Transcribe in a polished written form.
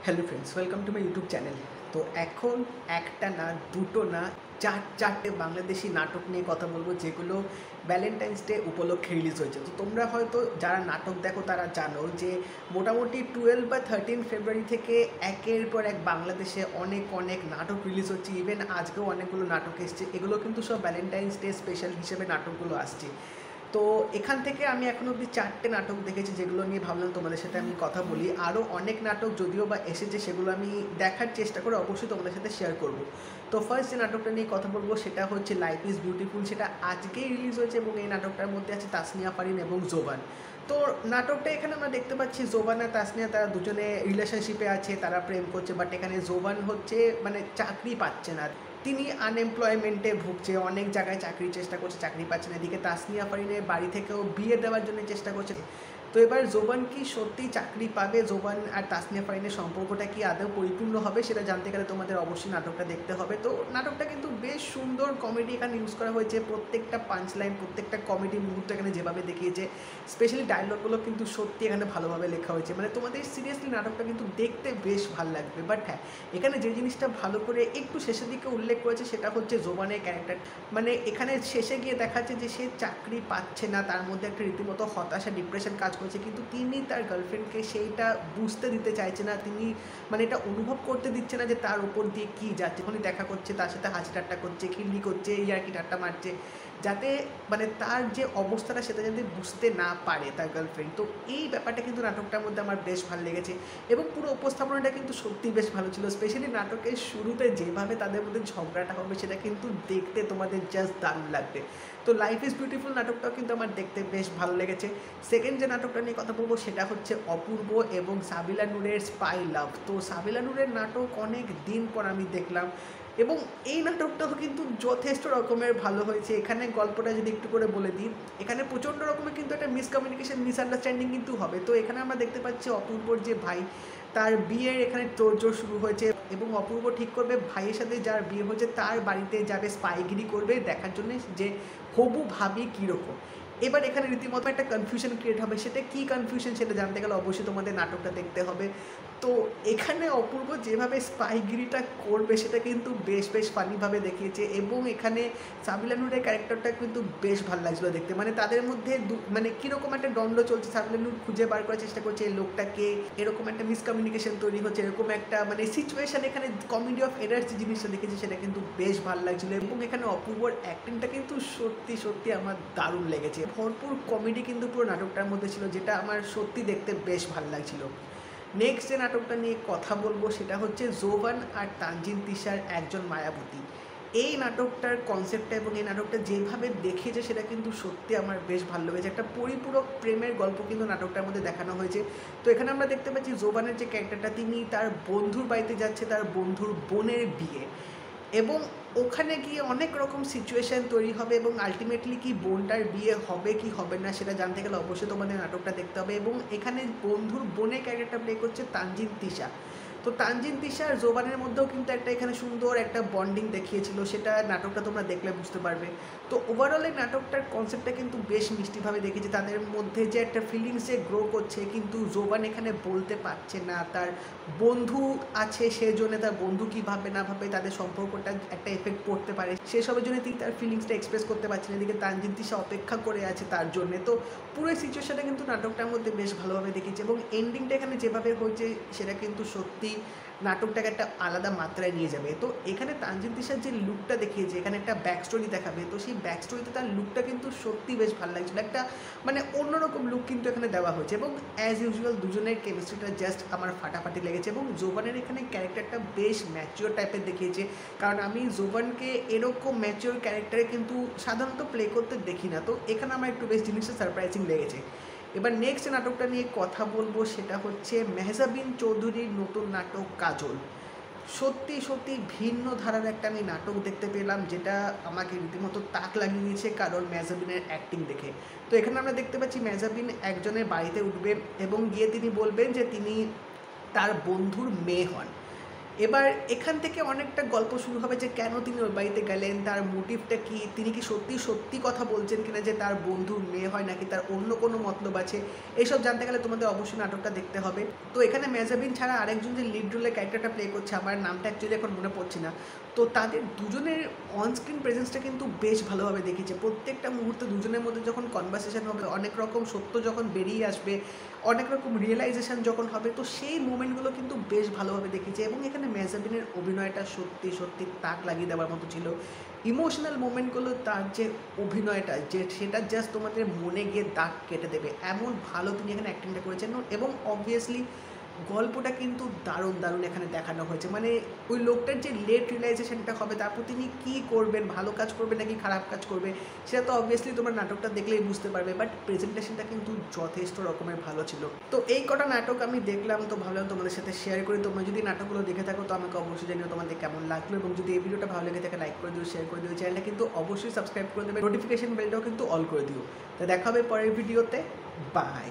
Hello friends, welcome to my YouTube channel. তো এখন একটা না, দুটো না, চারটে বাংলাদেশি নাটক নিয়ে কথা বলবো, যেগুলো ভ্যালেন্টাইন্স ডে উপলক্ষে রিলিজ হয়েছে। তো তোমরা হয়তো যারা নাটক দেখো তারা জানো যে মোটামুটি 12 বা 13 ফেব্রুয়ারি থেকে একের পর এক বাংলাদেশে অনেক অনেক নাটক রিলিজ হচ্ছে। ইভেন আজকেও অনেকগুলো নাটক এসছে। এগুলো কিন্তু সব ভ্যালেন্টাইন্স ডে স্পেশাল হিসেবে নাটকগুলো আসছে। তো এখান থেকে আমি এখনো অবধি চারটে নাটক দেখেছি, যেগুলো নিয়ে ভাবলাম তোমাদের সাথে আমি কথা বলি। আরও অনেক নাটক যদিও বা এসেছে, সেগুলো আমি দেখার চেষ্টা করে অবশ্যই তোমাদের সাথে শেয়ার করব। তো ফার্স্ট যে নাটকটা নিয়ে কথা বলবো সেটা হচ্ছে লাইফ ইজ বিউটিফুল। সেটা আজকেই রিলিজ হয়েছে এবং এই নাটকটার মধ্যে আছে তাসনিয়া ফারিন এবং জোবান। তো নাটকটা এখানে আমরা দেখতে পাচ্ছি জোবান আর তাসনিয়া তারা দুজনে রিলেশনশিপে আছে, তারা প্রেম করছে। বাট এখানে জোবান হচ্ছে মানে চাকরি পাচ্ছে না, তিনি আনএমপ্লয়মেন্টে ভুগছে, অনেক জায়গায় চাকরির চেষ্টা করছে, চাকরি পাচ্ছে না। এদিকে তাসনিয়া ফারিনের বাড়ি থেকেও বিয়ে দেওয়ার জন্য চেষ্টা করছে। তো এবার জোবান কি সত্যি চাকরি পাবে? জোবান আর তাসনিয়া ফারিনের সম্পর্কটা কি আদৌ পরিপূর্ণ হবে? সেটা জানতে গেলে তোমাদের অবশ্যই নাটকটা দেখতে হবে। তো নাটকটা কিন্তু বেশ সুন্দর কমেডি এখানে ইউজ করা হয়েছে। প্রত্যেকটা পাঞ্চ লাইন, প্রত্যেকটা কমেডি মুহূর্ত এখানে যেভাবে দেখিয়েছে, স্পেশালি ডায়লগগুলো কিন্তু সত্যি এখানে ভালোভাবে লেখা হয়েছে। মানে তোমাদের সিরিয়াসলি নাটকটা কিন্তু দেখতে বেশ ভালো লাগবে। বাট হ্যাঁ, এখানে যে জিনিসটা ভালো করে একটু শেষের দিকে উল্লেখ করেছে সেটা হচ্ছে জোবানের ক্যারেক্টার। মানে এখানে শেষে গিয়ে দেখাচ্ছে যে সে চাকরি পাচ্ছে না, তার মধ্যে একটা রীতিমতো হতাশা, ডিপ্রেশন কাজ করছে, কিন্তু তিনি তার গার্লফ্রেন্ডকে সেইটা বুঝতে দিতে চাইছে না। তিনি মানে এটা অনুভব করতে দিচ্ছে না যে তার উপর দিয়ে কী যাচ্ছে। যখনই দেখা করছে তার সাথে হাসি ঠাট্টা করছে, খিল্লি করছে, ইয়ার্কি ঠাট্টা মারছে, যাতে মানে তার যে অবস্থাটা সেটা যাতে বুঝতে না পারে তার গার্লফ্রেন্ড। তো এই ব্যাপারটা কিন্তু নাটকটার মধ্যে আমার বেশ ভালো লেগেছে এবং পুরো উপস্থাপনাটা কিন্তু সত্যি বেশ ভালো ছিল। স্পেশালি নাটকের শুরুতে যেভাবে তাদের মধ্যে ঝগড়াটা হবে সেটা কিন্তু দেখতে তোমাদের জাস্ট দারুণ লাগবে। তো লাইফ ইজ বিউটিফুল নাটকটাও কিন্তু আমার দেখতে বেশ ভালো লেগেছে। সেকেন্ড যে নাটকটা নিয়ে কথা বলবো সেটা হচ্ছে অপূর্ব এবং সাবিলা নূরের স্পাই লাভ। তো সাবিলা নূরের নাটক অনেক দিন পর আমি দেখলাম এবং এই নাটকটাও কিন্তু যথেষ্ট রকমের ভালো হয়েছে। এখানে গল্পটা যদি একটু করে বলে দিই, এখানে প্রচণ্ড রকমের কিন্তু একটা মিসকমিউনিকেশন, মিসআন্ডারস্ট্যান্ডিং কিন্তু হবে। তো এখানে আমরা দেখতে পাচ্ছি অপূর্বর যে ভাই, তার বিয়ের এখানে তোড়জোড় শুরু হয়েছে এবং অপূর্ব ঠিক করবে ভাইয়ের সাথে যার বিয়ে হয়েছে তার বাড়িতে যাবে, স্পাইগিরি করবে দেখার জন্য যে হবু ভাবি কীরকম। এবার এখানে রীতিমতো একটা কনফিউশন ক্রিয়েট হবে। সেটা কী কনফিউশন সেটা জানতে গেলে অবশ্যই তোমাদের নাটকটা দেখতে হবে। তো এখানে অপূর্ব যেভাবে স্পাইগিরিটা করবে সেটা কিন্তু বেশ বেশ ফানিভাবে দেখিয়েছে এবং এখানে সাবিলা নূরের ক্যারেক্টারটা কিন্তু বেশ ভালো লাগছিলো দেখতে। মানে তাদের মধ্যে মানে কীরকম একটা দ্বন্দ্ব চলছে, সাবিলা নূর খুঁজে বার করার চেষ্টা করছে এই লোকটাকে, এরকম একটা মিসকমিউনিকেশন তৈরি হচ্ছে, এরকম একটা মানে সিচুয়েশান। এখানে কমেডি অফ এরার্স যে জিনিসটা দেখেছি সেটা কিন্তু বেশ ভালো লাগছিলো এবং এখানে অপূর্বর অ্যাক্টিংটা কিন্তু সত্যি সত্যি আমার দারুণ লেগেছে। ভরপুর কমেডি কিন্তু পুরো নাটকটার মধ্যে ছিল, যেটা আমার সত্যি দেখতে বেশ ভালো লাগছিলো। নেক্সট যে নাটকটা নিয়ে কথা বলবো সেটা হচ্ছে জোবান আর তানজিন তিশার একজন মায়াবতী। এই নাটকটার কনসেপ্টটা এবং এই নাটকটা যেভাবে দেখিয়েছে সেটা কিন্তু সত্যি আমার বেশ ভালো লেগেছে। একটা পরিপূরক প্রেমের গল্প কিন্তু নাটকটার মধ্যে দেখানো হয়েছে। তো এখানে আমরা দেখতে পাচ্ছি জোবানের যে ক্যারেক্টারটা, তিনি তার বন্ধুর বাড়িতে যাচ্ছে তার বন্ধুর বোনের বিয়ে, এবং ওখানে গিয়ে অনেক রকম সিচুয়েশান তৈরি হবে এবং আলটিমেটলি কি বোনটার বিয়ে হবে কি হবে না সেটা জানতে গেলে অবশ্যই তোমাদের নাটকটা দেখতে হবে। এবং এখানে বন্ধুর বোনের ক্যারেক্টারটা প্লে করছে তানজিন তিশা। তো তানজিন তিশা আর জোবানের মধ্যেও কিন্তু একটা এখানে সুন্দর একটা বন্ডিং দেখিয়েছিল, সেটা নাটকটা তোমরা দেখলে বুঝতে পারবে। তো ওভারঅল এই নাটকটার কনসেপ্টটা কিন্তু বেশ মিষ্টিভাবে দেখেছি। তাদের মধ্যে যে একটা ফিলিংস যে গ্রো করছে, কিন্তু জোবান এখানে বলতে পারছে না, তার বন্ধু আছে সেজন্য তার বন্ধু কী ভাবে না ভাবে তাদের সম্পর্কটা একটা এফেক্ট পড়তে পারে, সেসবের জন্য তিনি তার ফিলিংসটা এক্সপ্রেস করতে পারছেন। এদিকে তানজিন তিশা অপেক্ষা করে আছে তার জন্য। তো পুরো সিচুয়েশনটা কিন্তু নাটকটার মধ্যে বেশ ভালোভাবে দেখেছি এবং এন্ডিংটা এখানে যেভাবে হয়েছে সেটা কিন্তু সত্যি নাটকটাকে একটা আলাদা মাত্রায় নিয়ে যাবে। তো এখানে তানজিন তিশার যে লুকটা দেখিয়েছে, এখানে একটা ব্যাক স্টোরি দেখাবে, তো সেই ব্যাক স্টোরিতে তার লুকটা কিন্তু সত্যি বেশ ভালো লাগছিলো। একটা মানে অন্যরকম লুক কিন্তু এখানে দেওয়া হয়েছে এবং অ্যাজ ইউজুয়াল দুজনের কেমিস্ট্রিটা জাস্ট আমার ফাটাফাটি লেগেছে। এবং জোবানের এখানে ক্যারেক্টারটা বেশ ম্যাচিওর টাইপের দেখিয়েছে, কারণ আমি জোবানকে এরকম ম্যাচিওর ক্যারেক্টারে কিন্তু সাধারণত প্লে করতে দেখি না। তো এখানে আমার একটু বেশ জিনিসটা সারপ্রাইজিং লেগেছে। এবার নেক্সট নাটকটা নিয়ে কথা বলবো সেটা হচ্ছে মেহজাবিন চৌধুরীর নতুন নাটক কাজল। সত্যি সত্যি ভিন্ন ধারার একটা আমি নাটক দেখতে পেলাম, যেটা আমাকে রীতিমতো তাক লাগিয়ে দিয়েছে কারণ মেহজাবিনের অ্যাক্টিং দেখে। তো এখানে আমরা দেখতে পাচ্ছি মেহজাবিন একজনের বাড়িতে উঠবে এবং গিয়ে তিনি বলবেন যে তিনি তার বন্ধুর মেয়ে হন। এবার এখান থেকে অনেকটা গল্প শুরু হবে যে কেন তিনি ওই বাড়িতে গেলেন, তার মোটিভটা কী, তিনি কি সত্যি সত্যি কথা বলছেন কিনা যে তার বন্ধুর মেয়ে হয় নাকি তার অন্য কোনো মতলব আছে। এইসব জানতে গেলে তোমাদের অবশ্যই নাটকটা দেখতে হবে। তো এখানে মেহজাবিন ছাড়া আরেকজন যে লিড রোলের ক্যারেক্টারটা প্লে করছে, আমার নামটা অ্যাকচুয়ালি এখন মনে পড়ছে না, তো তাদের দুজনের অনস্ক্রিন প্রেজেন্সটা কিন্তু বেশ ভালোভাবে দেখিয়েছে। প্রত্যেকটা মুহূর্তে দুজনের মধ্যে যখন কনভারসেশন হবে, অনেক রকম সত্য যখন বেরিয়ে আসবে, অনেক রকম রিয়েলাইজেশন যখন হবে, তো সেই মোমেন্টগুলো কিন্তু বেশ ভালোভাবে দেখিয়েছে। এবং এখানে মেহজাবিনের অভিনয়টা সত্যি সত্যি তাক লাগিয়ে দেওয়ার মতো ছিল। ইমোশনাল মোমেন্টগুলো, তার যে অভিনয়টা, যে সেটা জাস্ট তোমাদের মনে গিয়ে দাগ কেটে দেবে, এমন ভালো তিনি এখানে অ্যাক্টিংটা করেছেন। এবং অবভিয়াসলি গল্পটা কিন্তু দারুণ দারুণ এখানে দেখানো হয়েছে। মানে ওই লোকটার যে লেট রিয়েলাইজেশনটা হবে, তারপর তিনি কী করবেন, ভালো কাজ করবেন নাকি খারাপ কাজ করবে, সেটা তো অবভিয়াসলি তোমরা নাটকটা দেখলেই বুঝতে পারবে। বাট প্রেজেন্টেশনটা কিন্তু যথেষ্ট রকমের ভালো ছিল। তো এই কটা নাটক আমি দেখলাম, তো ভাবলাম তোমাদের সাথে শেয়ার করি। তোমরা যদি নাটকগুলো দেখে থাকো তো আমাকে অবশ্যই জানিও তোমাদের কেমন লাগলো। এবং যদি এই ভিডিওটা ভালো লেগে থাকে লাইক করে দিও, শেয়ার করে দিও, চ্যানেলটা কিন্তু অবশ্যই সাবস্ক্রাইব করে দেবে, নোটিফিকেশন বেলটাও কিন্তু অল করে দিও। তো দেখা হবে পরের ভিডিওতে। বাই।